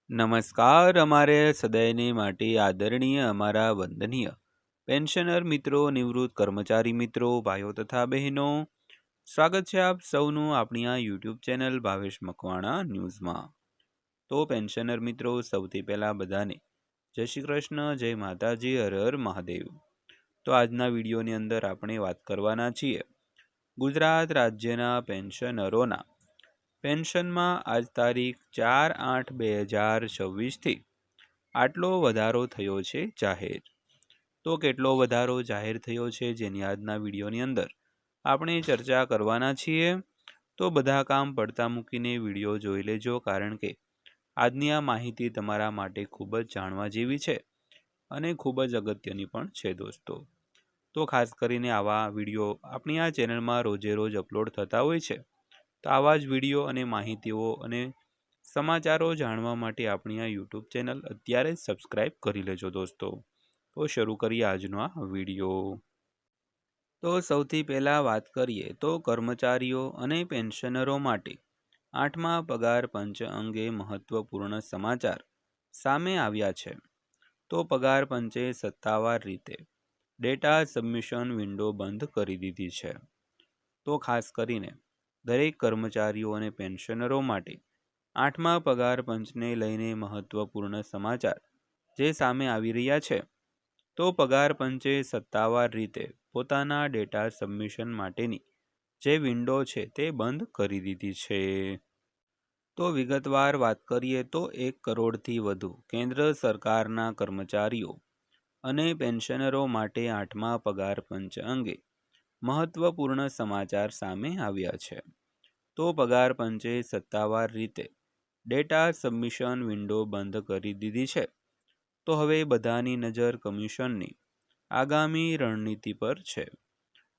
નમસ્કાર. અમારે સદાયની માટે આદરણીય અમારા વંદનીય પેન્શનર મિત્રો, નિવૃત્ત કર્મચારી મિત્રો, ભાઈઓ તથા બહેનો, સ્વાગત છે આપ સૌનું આપણી આ યુટ્યુબ ચેનલ ભાવેશ મકવાણા ન્યૂઝમાં. તો પેન્શનર મિત્રો, સૌથી પહેલાં બધાને જય શ્રી કૃષ્ણ, જય માતાજી, હર હર મહાદેવ. તો આજના વિડીયોની અંદર આપણે વાત કરવાના છીએ ગુજરાત રાજ્યના પેન્શનરોના પેન્શનમાં આજ તારીખ 4/8/2026થી આટલો વધારો થયો છે જાહેર. તો કેટલો વધારો જાહેર થયો છે જેની આજના વિડીયોની અંદર આપણે ચર્ચા કરવાના છીએ. તો બધા કામ પડતા મૂકીને વિડીયો જોઈ લેજો, કારણ કે આજની આ માહિતી તમારા માટે ખૂબ જ જાણવા જેવી છે અને ખૂબ જ અગત્યની પણ છે દોસ્તો. તો ખાસ કરીને આવા વિડીયો આપણી આ ચેનલમાં રોજે રોજ અપલોડ થતા હોય છે. તો આવા જ વિડીયો અને માહિતીઓ અને સમાચારો જાણવા માટે આપણી આ યુટ્યુબ ચેનલ અત્યારે જ સબસ્ક્રાઈબ કરી લેજો દોસ્તો. તો શરૂ કરીએ આજનો આ વિડીયો. તો સૌથી પહેલાં વાત કરીએ તો કર્મચારીઓ અને પેન્શનરો માટે 8મા પગાર પંચ અંગે મહત્વપૂર્ણ સમાચાર સામે આવ્યા છે. તો પગાર પંચે સત્તાવાર રીતે ડેટા સબમિશન વિન્ડો બંધ કરી દીધી છે. તો ખાસ કરીને દરેક કર્મચારીઓ અને પેન્શનરો માટે 8મા પગાર પંચને લઈને મહત્વપૂર્ણ સમાચાર જે સામે આવી રહ્યા છે. તો પગાર પંચે સત્તાવાર રીતે પોતાના ડેટા સબમિશન માટેની જે વિન્ડો છે તે બંધ કરી દીધી છે. તો વિગતવાર વાત કરીએ તો 1 કરોડથી વધુ કેન્દ્ર સરકારના કર્મચારીઓ અને પેન્શનરો માટે 8મા પગાર પંચ અંગે મહત્વપૂર્ણ સમાચાર સામે આવ્યા છે. તો પગાર પંચે સત્તાવાર રીતે ડેટા સબમિશન વિન્ડો બંધ કરી દીધી છે. તો હવે બધાની નજર કમિશનની આગામી રણનીતિ પર છે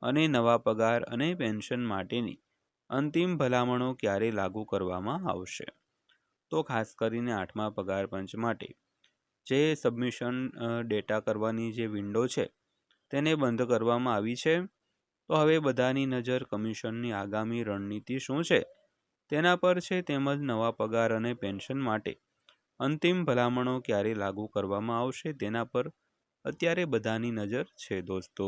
અને નવા પગાર અને પેન્શન માટેની અંતિમ ભલામણો ક્યારે લાગુ કરવામાં આવશે. તો ખાસ કરીને 8મા પગાર પંચ માટે જે સબમિશન ડેટા કરવાની જે વિન્ડો છે તેને બંધ કરવામાં આવી છે. તો હવે બધાની નજર કમિશનની આગામી રણનીતિ શું છે તેના પર છે, તેમજ નવા પગાર અને પેન્શન માટે અંતિમ ભલામણો ક્યારે લાગુ કરવામાં આવશે તેના પર અત્યારે બધાની નજર છે દોસ્તો.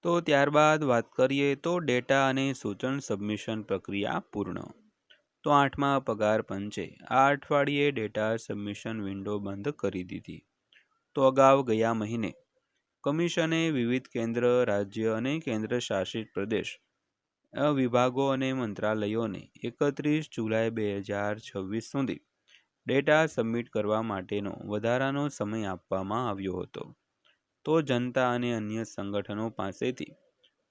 તો ત્યારબાદ વાત કરીએ તો ડેટા અને સૂચન સબમિશન પ્રક્રિયા પૂર્ણ. તો 8મા પગાર પંચે આ અઠવાડિયે ડેટા સબમિશન વિન્ડો બંધ કરી દીધી. તો અગાઉ ગયા મહિને કમિશને વિવિધ કેન્દ્ર, રાજ્ય અને કેન્દ્ર શાસિત પ્રદેશ વિભાગો અને મંત્રાલયોને 31 જુલાઈ 2026 સુધી ડેટા સબમિટ કરવા માટેનો વધારાનો સમય આપવામાં આવ્યો હતો. તો જનતા અને અન્ય સંગઠનો પાસેથી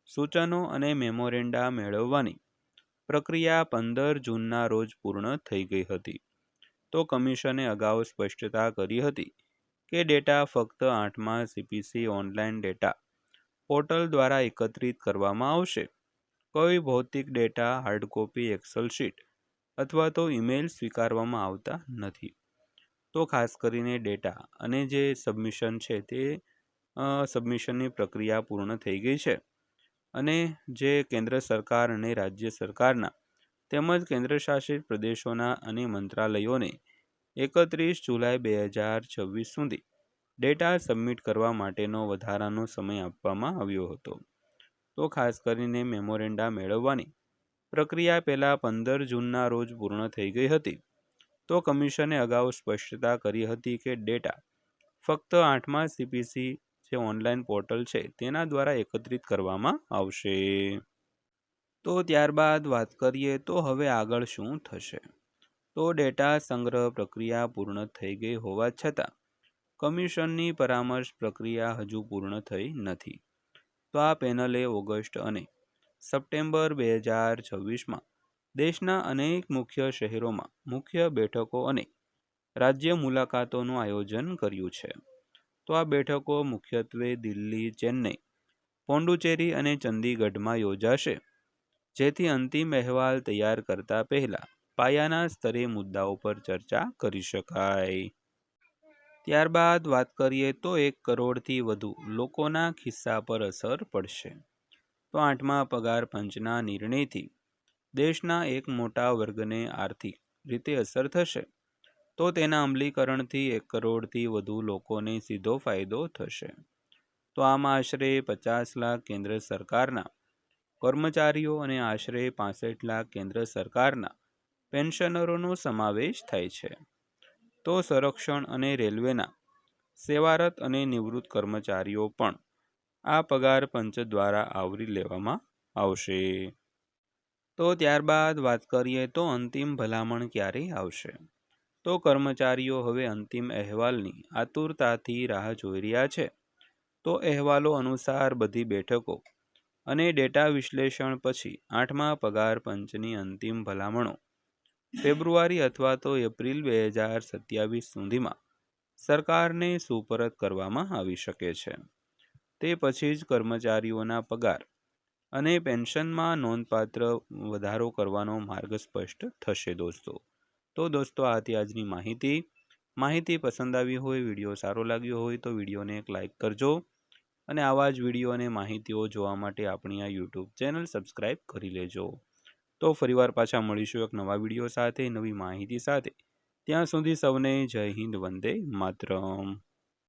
સૂચનો અને મેમોરેન્ડા મેળવવાની પ્રક્રિયા 15 જૂનના રોજ પૂર્ણ થઈ ગઈ હતી. તો કમિશને અગાઉ સ્પષ્ટતા કરી હતી કે ડેટા ફક્ત 8મા CPC ઓનલાઈન ડેટા પોર્ટલ દ્વારા એકત્રિત કરવામાં આવશે. કોઈ ભૌતિક ડેટા, હાર્ડકોપી એક્સેલ શીટ અથવા તો ઈમેલ સ્વીકારવામાં આવતા નથી. તો ખાસ કરીને ડેટા અને જે સબમિશન છે તે સબમિશનની પ્રક્રિયા પૂર્ણ થઈ ગઈ છે અને જે કેન્દ્ર સરકાર અને રાજ્ય સરકારના તેમજ કેન્દ્રશાસિત પ્રદેશોના અને મંત્રાલયોને 31 જુલાઈ 2026 સુધી ડેટા સબમિટ કરવા માટેનો વધારાનો સમય આપવામાં આવ્યો હતો. તો ખાસ કરીને મેમોરેન્ડા મેળવવાની પ્રક્રિયા પહેલાં 15 જૂનના રોજ પૂર્ણ થઈ ગઈ હતી. તો કમિશને અગાઉ સ્પષ્ટતા કરી હતી કે ડેટા ફક્ત 8મા CPC જે ઓનલાઈન પોર્ટલ છે તેના દ્વારા એકત્રિત કરવામાં આવશે. તો ત્યારબાદ વાત કરીએ તો હવે આગળ શું થશે. તો ડેટા સંગ્રહ પ્રક્રિયા પૂર્ણ થઈ ગઈ હોવા છતાં કમિશનની પરામર્શ પ્રક્રિયા હજુ પૂર્ણ થઈ નથી. તો આ પેનલે ઓગસ્ટ અને સપ્ટેમ્બર 2026માં દેશના અનેક મુખ્ય શહેરોમાં મુખ્ય બેઠકો અને રાજ્ય મુલાકાતોનું આયોજન કર્યું છે. તો આ બેઠકો મુખ્યત્વે દિલ્હી, ચેન્નઈ, પોંડુચેરી અને ચંદીગઢમાં યોજાશે, જેથી અંતિમ અહેવાલ તૈયાર કરતા પહેલા પાયાના સ્તરે મુદ્દાઓ પર ચર્ચા કરી શકાય. ત્યારબાદ વાત કરીએ તો 1 કરોડથી વધુ લોકોના ખિસ્સા પર અસર પડશે. તો 8મા પગાર પંચના નિર્ણયથી દેશના એક મોટા વર્ગને આર્થિક રીતે અસર થશે. તો તેના અમલીકરણથી 1 કરોડથી વધુ લોકોને સીધો ફાયદો થશે. તો આમાં આશરે 50 લાખ કેન્દ્ર સરકારના કર્મચારીઓ અને આશરે 65 લાખ કેન્દ્ર સરકારના પેન્શનરોનો સમાવેશ થાય છે. તો સંરક્ષણ અને રેલવેના સેવારત અને નિવૃત્ત કર્મચારીઓ પણ આ પગાર પંચ દ્વારા આવરી લેવામાં આવશે. તો ત્યારબાદ વાત કરીએ તો અંતિમ ભલામણ ક્યારે આવશે. તો કર્મચારીઓ હવે અંતિમ અહેવાલની આતુરતાથી રાહ જોઈ રહ્યા છે. તો અહેવાલો અનુસાર બધી બેઠકો અને ડેટા વિશ્લેષણ પછી 8મા પગાર પંચની અંતિમ ભલામણો ફેબ્રુઆરી અથવા તો એપ્રિલ 2027 સુધીમાં સરકારને સુપરત કરવામાં આવી શકે છે. તે પછી જ કર્મચારીઓના પગાર અને પેન્શનમાં નોંધપાત્ર વધારો કરવાનો માર્ગ સ્પષ્ટ થશે દોસ્તો. તો દોસ્તો આ હતી આજની માહિતી પસંદ આવી હોય, વિડીયો સારો લાગ્યો હોય તો વિડીયોને એક લાઇક કરજો અને આવા જ વિડીયો અને માહિતીઓ જોવા માટે આપણી આ યુટ્યુબ ચેનલ સબસ્ક્રાઈબ કરી લેજો. તો ફરીવાર પાછા મળીશું એક નવા વિડીયો સાથે, નવી માહિતી સાથે. ત્યાં સુધી સૌને જય હિન્દ, વંદે માતરમ.